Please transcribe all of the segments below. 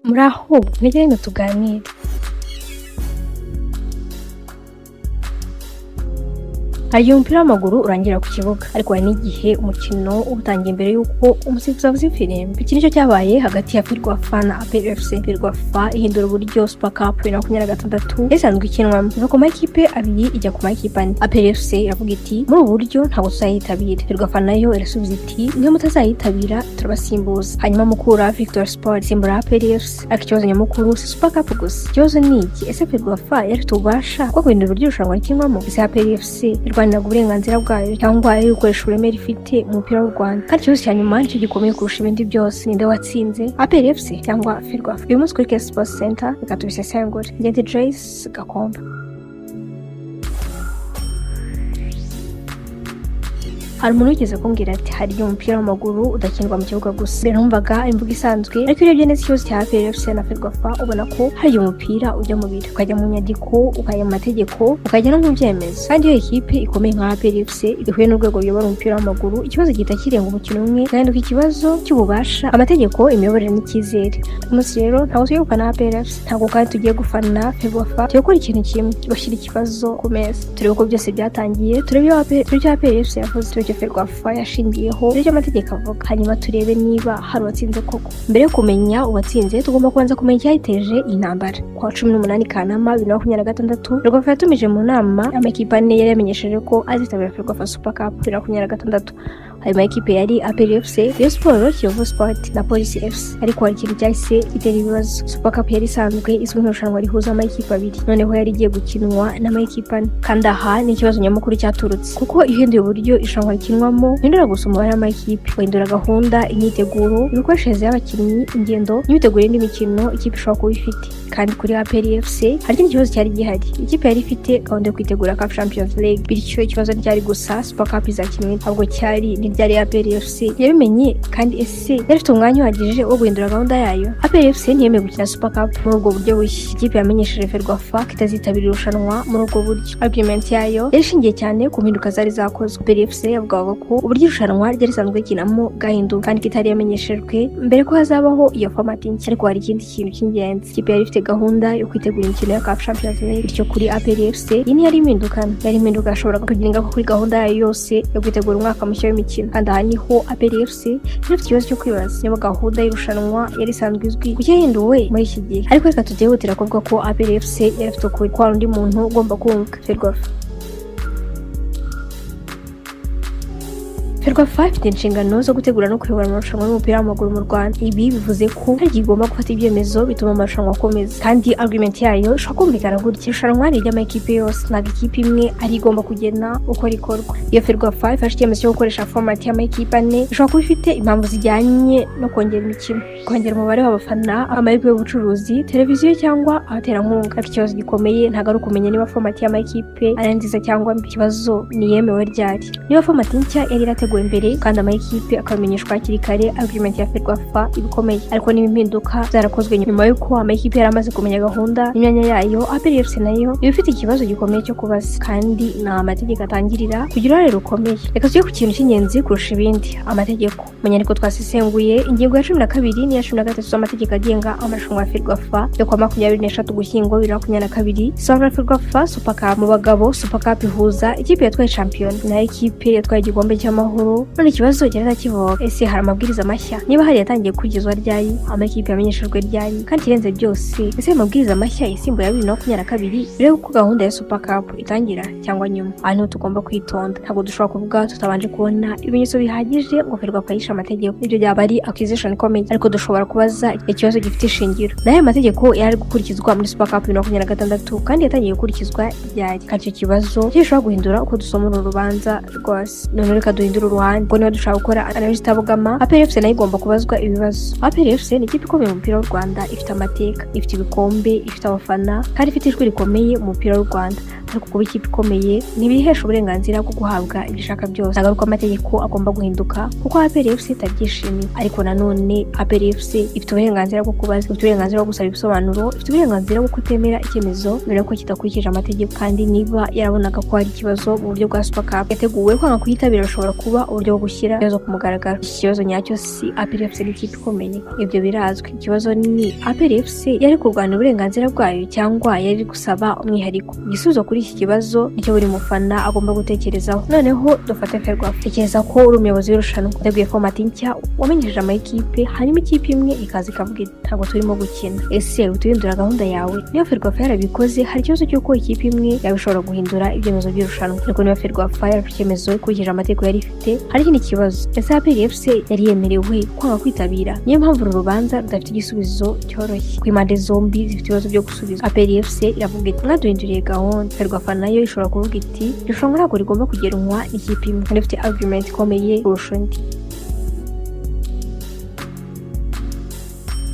Muraho, mwigire tuganire. Hari umupira w'amaguru urangira ku kibuga, ariko hari n'igihe umukino utangiye mbere yuko umusifuzi avuza ifirimbi. Iki nicyo cyabaye hagati ya FERWAFA na APR FC. FERWAFA ihindura uburyo Super Cup 2026 yasanzwe ikinwamo, iva ku makipe abiri ijya ku makipe ane. APR FC iravuga iti muri ubu buryo ntabwo tuzayitabira. FERWAFA nayo irasubiza iti niyo mutazayitabira turabasimbuza. Hanyuma Mukura Victor Sport isimbura APR FC. Ariko ikibazo nyamukuru si Super Cup gusa. Ikibazo ni iki? Ese FERWAFA yari ifite ububasha bwo guhindura uburyo irushanwa rikinwamo? Ese APR FC irwanirira uburenganzira bwayo cyangwa yari gukoresha uburemere ifite mu mupira w'u Rwanda? Kandi ikibazo cya nyuma nicyo gikomeye kurusha ibindi byose, ninde watsinze, APR FC cyangwa FERWAFA? Uyu munsi kuri K-SportsCentre reka turasesengura. Ngende Joyce Gakomba. Hari umuntu wigeze kumbwira ati hari umupira w'amaguru udakinirwa mu kibuga gusa. Numvaga imvugo isanzwe, ariko iyo urebye neza ikibazo cya APR FC na FERWAFA ubona ko hari umupira ujya mu biro, ukajya mu nyandiko, ukajya mu mategeko, ukajya no mu byemezo. Kandi iyo ekipe ikomeye nka APR FC ihuye n'urwego ruyobora umupira w'amaguru, ikibazo gihita kirenga umukino umwe gahinduka ikibazo cy'ububasha, amategeko, imiyoborere n'icyizere. Umunsi rero ntabwo tugiye gufana APR FC, ntabwo kandi tugiye gufana FERWAFA, tugiye gukora ikintu kimwe, bashyira ikibazo ku meza, turebe uko byose byatangiye, turebe icyo APR FC yavuze, FERWAFA yashingiyeho ibyo amategeko avuga, hanyuma turebe niba hari uwatsinze koko. Mbere yo kumenya uwatsinze tugomba kubanza kumenya icyayiteje iyi ntambara. Ku wa 18 Kanama 2026 FERWAFA yatumije mu nama amakipe ane yari yamenyesheje ko azitabira FERWAFA Super Cup 2026. Ayo makipe yari APR FC, Rayon Sports, Kiyovu Sport na Police FC. Ariko hari ikintu cyahise gitera ibibazo. Super Cup yari isanzwe izwi nk'irushanwa rihuza amakipe abiri, noneho yari igiye gukinwa n'amakipe ane. Kandi aha ni ikibazo nyamukuru cyaturutse, kuko ihinduye uburyo irushanwa rikinwamo hindura gusa umubare w'amakipe, wahindura gahunda, imyiteguro, imikoreshereze y'abakinnyi, ingendo n'imitegurire n'imikino ikipe ishobora kuba ifite. Kandi kuri APR FC hari ikindi kibazo cyari gihari. Ikipe yari ifite gahunda yo kwitegura CAF Champions League, bityo ikibazo nticyari gusa Super Cup izakinwa, ahubwo cyari ryari APR FC yabimenye. Kandi ese yari ifite umwanya uhagije wo guhindura gahunda yayo? APR FC ntiyemeye gukina Super Cup muri ubwo buryo bushya. Ikipe yamenyesheje FERWAFA ko itazitabira irushanwa muri ubwo buryo. Argument yayo yari ishingiye cyane ku mpinduka zari zakozwe. APR FC yavugaga ko uburyo irushanwa ryari risanzwe rikinamo bwayo kandi kitari yamenyeshejwe mbere ko hazabaho iyo format nshya. Ariko hari ikindi kintu cy'ingenzi, ikipe yari ifite gahunda yo kwitegura imikino ya CAF Champions League, bityo kuri APR FC iyi ntiyari impinduka yashoboraga kugira ingaruka kuri gahunda yayo yose yo kwitegura umwaka mushya w'imikino. Kandi aha niho APR FC ifite ikibazo cyo kwibaza niba gahunda y'irushanwa yari isanzwe izwi kuki yahinduwe muri iki gihe. Ariko reka tujyihutira kuvuga ko APR FC yari ifite ukuri, ko hari undi muntu ugomba kumva. FERWAFA ifite inshingano zo gutegura no kuyobora amarushanwa y'umupira w'amaguru mu Rwanda. Ibi bivuze ko hari igihe igomba gufata ibyemezo bituma amarushanwa akomeza. Kandi argument yayo ishobora kumvikana gutya: irushanwa ni iry'amakipe yose, ntabwo ikipe imwe ari igomba kugena uko rikorwa. Iyo FERWAFA ifashe icyemezo cyo gukoresha format y'amakipe ane, ishobora kuba ifite impamvu zijyanye no kongera imikino, kongera umubare w'abafana, amahirwe y'ubucuruzi, televiziyo cyangwa abaterankunga. Ariko ikibazo gikomeye ntabwo ari ukumenya niba format y'amakipe ari nziza cyangwa mbi, ikibazo ni yemewe ryari. Niba format nshya yari irateguwe imbere kandi amakipe akamenyeshwa hakiri kare, argument ya FERWAFA ibikomeye. Ariko niba impinduka zarakozwe nyuma y'uko amakipe yari amaze kumenya gahunda n'imyanya yayo, APR FC nayo iba ifite ikibazo gikomeye cyo kubaza, kandi ni amategeko atangirira kugira uruhare rukomeye. Reka tujye ku kintu cy'ingenzi kurusha ibindi, amategeko. Mu nyandiko twasesenguye ingingo ya 12 n'iya 13 z'amategeko agenga amarushanwa ya FERWAFA yo kwa 23 Ugushyingo 2022 isobanura FERWAFA Super Cup. Mu bagabo, Super Cup ihuza ikipe yatwaye champion na ikipe yatwaye igikombe cy'amahoro. None ikibazo cyari kivuga, ese hari amabwiriza mashya? Niba hari yatangiye kugizwa ryari, amakipe yamenyeshejwe ryari? Kandi kirenze byose, ese amabwiriza mashya isimbuza ya 2022 mbere y'uko gahunda ya Super Cup itangira cyangwa nyuma? Hano tugomba kwitonda, ntabwo dushobora kuvuga tutabanje kubona ibimenyetso bihagije ngo FERWAFA yishe amategeko. Ibyo byaba ari accusation ikomeye, ariko dushobora kubaza ikibazo gifite ishingiro. Nayo amategeko yari gukurikizwa muri Super Cup 2026 kandi yatangiye gukurikizwa ryari? Kandi icyo kibazo gishobora guhindura uko dusoma uru rubanza rwose. None reka duhindura uruhande, ngo niba dushaka gukora analysis itabogama. APR FC nayo igomba kubazwa ibibazo. APR FC ni ikipe ikomeye mu mupira w'u Rwanda, ifite amateka, ifite ibikombe, ifite abafana, kandi ifite ijwi rikomeye mu mupira w'u Rwanda. Ariko kuba ikipe ikomeye ntibihesha uburenganzira bwo guhabwa ibishaka byose. Nagaruka amategeko agomba guhinduka kuko APR FC itabyishimiye. Ariko nanone APR FC ifite uburenganzira bwo kubaza, ifite uburenganzira bwo gusaba ibisobanuro, ifite uburenganzira bwo kutemera icyemezo mbere ko kidakurikije amategeko. Kandi niba yarabonaga ko hari ikibazo mu buryo bwa Super Cup yateguwe kwanga kuyitabira, bishobora kuba gushaka uburyo bwo gushyira ikibazo ku mugaragaro. Ikibazo nyacyo si APR FC n'ikipe ikomeye, ibyo birazwi. Ikibazo ni APR FC yari kurwanya uburenganzira bwayo cyangwa yari gusaba umwihariko. Igisubizo kuri iki kibazo nicyo buri mufana agomba gutekerezaho. Noneho dufate FERWAFA. Tekereza ko uri umuyobozi w'irushanwa, uteguye format nshya, wamenyesheje amakipe, hanyuma ikipe imwe ikaza ikavuga iti ntabwo turimo gukina. Ese utuhindura gahunda yawe? Niyo FERWAFA yarabikoze, hari ikibazo cy'uko ikipe imwe yabishobora guhindura ibyemezo by'irushanwa. Ariko niyo FERWAFA yarafashe icyemezo ikurikije amategeko yari ifite, hari ikindi kibazo. Ese APR FC yari yemerewe kwanga kwitabira? Niyo mpamvu uru rubanza rudafite igisubizo cyoroshye. Ku impande zombi zifite ibibazo byo gusubiza. APR FC iravuga iti mwaduhinduriye gahunda. FERWAFA nayo ishobora kuvuga iti irushanwa ntabwo rigomba kugenwa n'ikipe imwe, kandi ifite argument ikomeye kurusha indi.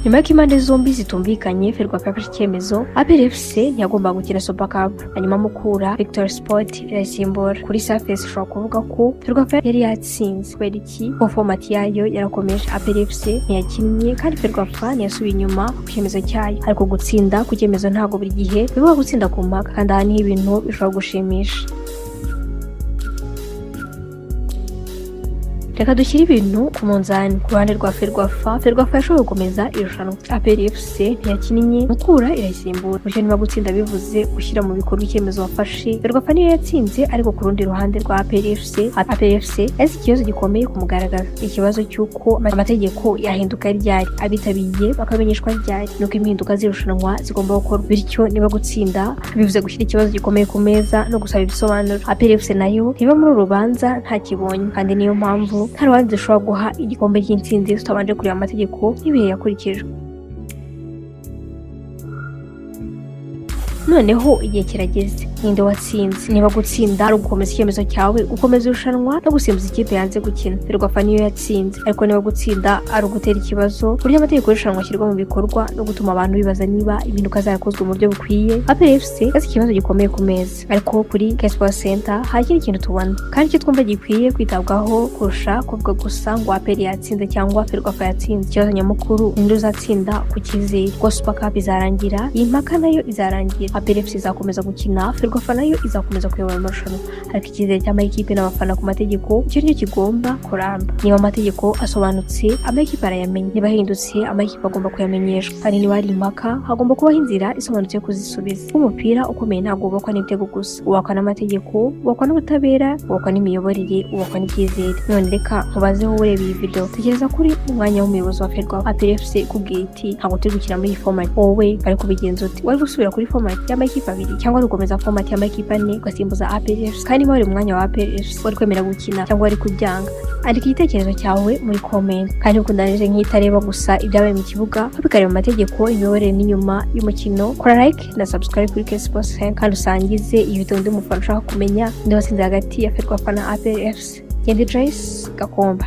Nyuma y'uko impande zombi zitumvikanye, FERWAFA yafashe icyemezo APR FC ntiyagomba gukina Super Cup. Hanyuma Mukura Victory Sport irasimbura. Kuri surface ushobora kuvuga ko FERWAFA yari yatsinze. Kubera iki? Ko format yayo yarakomeje. APR FC ntiyakinnye kandi FERWAFA ntiyasubiye inyuma ku cyemezo cyayo. Ariko gutsinda ku cyemezo ntabwo buri gihe bivuga gutsinda ku mpaka, kandi aha niho ibintu bishobora gushimisha. Reka dushyire ibintu ku munzani. Ku ruhande rwa FERWAFA yashoboye gukomeza irushanwa. APR FC ntiyakinnye, Mukura irasimbura. Bityo niba gutsinda bivuze gushyira mu bikorwa icyemezo wafashe, FERWAFA niyo yatsinze. Ariko ku rundi ruhande rwa APR FC yari ikibazo gikomeye ku mugaragaro. Ikibazo cy'uko amategeko yahinduka ryari, abitabiriye bakamenyeshwa ryari, nuko impinduka z'irushanwa zigomba gukorwa. Bityo niba gutsinda bivuze gushyira ikibazo gikomeye ku meza no gusaba ibisobanuro. APR FC nayo niba muri uru rubanza ntakibonye, kandi niyo mpamvu nta rubanza dushobora guha igikombe cy'intsinzi tutabanje kureba amategeko n'ibihe yakurikijwe. Noneho igihe kirageze. Ninde watsinze? Niba gutsinda ari ugukomeza icyemezo cyawe, gukomeza irushanwa no gusimbuza ikipe yanze gukina, FERWAFA niyo yatsinze. Ariko niba gutsinda ari ugutera ikibazo, burya amategeko y'irushanwa ashyirwa mu bikorwa no gutuma abantu bibaza niba impinduka zarakozwe mu buryo bukwiye. APR FC yazi ikibazo gikomeye ku meza. Ariko kuri K-SportsCentre hari ikindi kintu tubona, kandi icyo twumva gikwiye kwitabwaho kurusha kuvuga gusa ngo APR yatsinze cyangwa FERWAFA yatsinze. Ikibazo nyamukuru ninde uzatsinda ku cyizere ko Super Cup izarangira, iyi mpaka nayo izarangira. APR FC izakomeza gukina, FERWAFA nayo izakomeza kuyobora amarushanwa. Ariko icyizere cy'amakipe n'abafana ku mategeko icyo nicyo kigomba kuramba. Niba amategeko asobanutse, amakipe arayamenya. Niba ahindutse, amakipe agomba kuyamenyeshwa. Kandi niba hari impaka, hagomba kubaho inzira isobanutse yo kuzisubiza. Umupira ukomeye ntabwo wubakwa n'ibitego gusa, wubakwa n'amategeko, wubakwa n'ubutabera, wubakwa n'imiyoborere, wubakwa n'icyizere. None reka nkubazeho ureba iyi video, tekereza kuri umwanya w'umuyobozi wa FERWAFA. APR FC kubwira iti ntabwo turi gukina muri iyi format, wowe bari kubigenza ute? Wari gusubira kuri format y'amakipe abiri cyangwa ari gukomeza format y'amakipe ane ugasimbuza APR FC? Kandi niba wari mu mwanya wa APR FC, wari kwemera gukina cyangwa wari kubyanga? Andika igitekerezo cyawe muri comment. Kandi ukundanije nk'itareba gusa ibyabaye mu kibuga, bikareba amategeko, imiyoborere n'inyuma y'umukino. Kora like na subscribe kuri K-SportsCentre kandi usangize iyi video undi mufana ushaka kumenya nde watsinze hagati ya FERWAFA na APR FC. Ngende Joyce Gakomba.